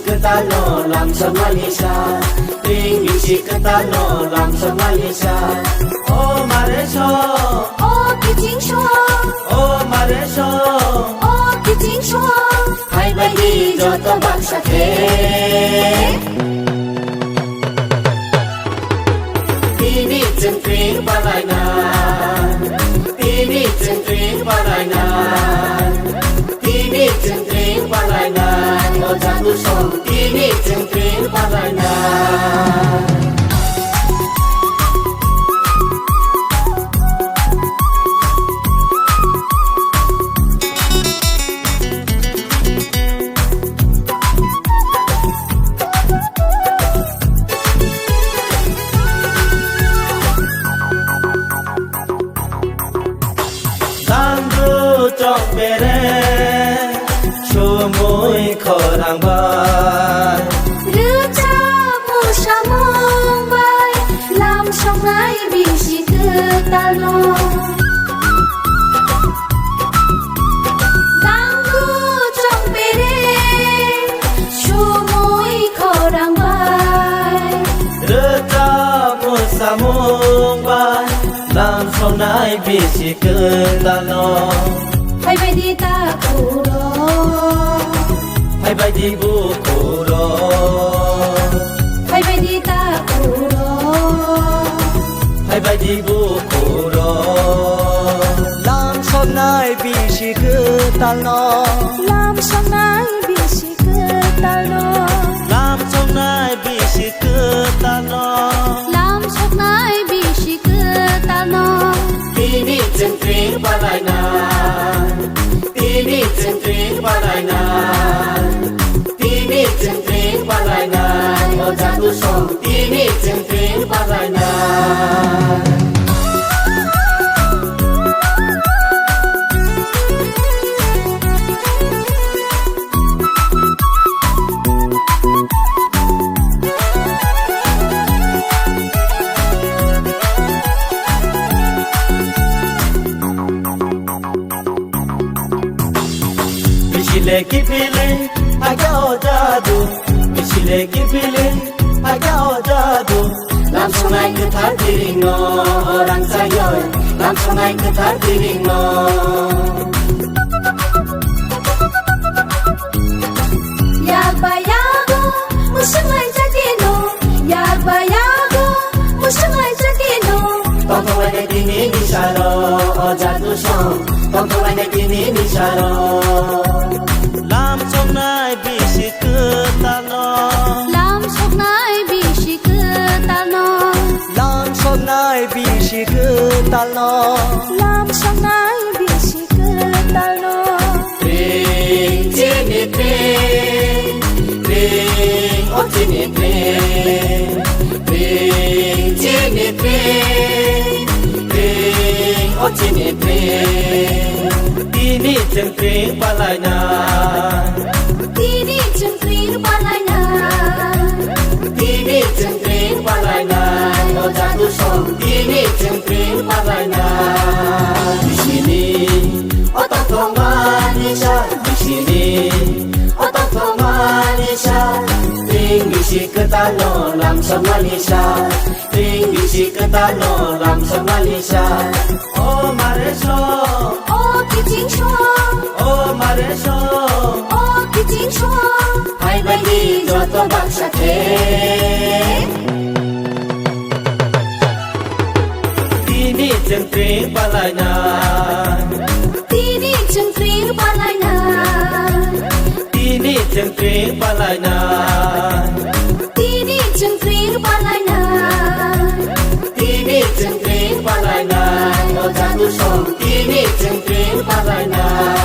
ketano langsung Malaysia, Inggris ketano langsung Malaysia. Oh Malaysia,哦，北京说， oh Malaysia, 哦，北京说， hai bagi joto bangsa ke. Tini centri palainan, tini centri palainan, tini centri palainan. Oh jatuh song, tini centri palainan. Trong bere chumuy khorang bay, rửa cha mù sa mông bay, làm sông ai bị si cứ ta lo. Đang cu trong bể chumuy khorang bay, reta musamung bay, lam song nai bi si ketano. hai bay đi ta cụ đó, Hai bay di buku ro, hai bay đi ta cụ đó. hai bay di buku ro. Lam song nai bi si ketano, Làm sông ai bị si cứ ta lo, lam song nai bi si ketano. làm sông ai bị si cứ ta lo. Tini centri palainan, tini centri palainan, tini centri palainan. Oh jatuh song, tini centri palainan. Misile kipile agak jadu, misile kipile agak jadu. Langsung naik ke Tadiringo orang sayoy, langsung naik ke Tadiringo. Yak bayago musungai jadino, yak bayago musungai jadino. Tonton ada kini di saro, oh jatuh song. Tonton ada kini di saro. Langsung naik bisi ketano, Làm sông ai bị si cứ ta lo, langsung naik bisi ketano. làm sông ai bị si cứ ta lo. Ring sini ring, ring oh sini ring, ring sini ring, ring oh sini ring. Ini centri palainan, Tini centri palainan, ini centri palainan. Oh jatuh song, ini centri palainan. Di sini otak Malaysia, di sini otak Malaysia. Tinggi si ketano langsung Malaysia, tinggi si ketano langsung Malaysia. Oh Malaysia, 哦，北京说， oh Malaysia. 哦，北京说， Hai bagi joto bangsa ke. Tini centri palainan, Tini centri palainan, tini centri palainan, Tini centri palainan. tini centri palainan. Oh jatuh song, tini centri palainan.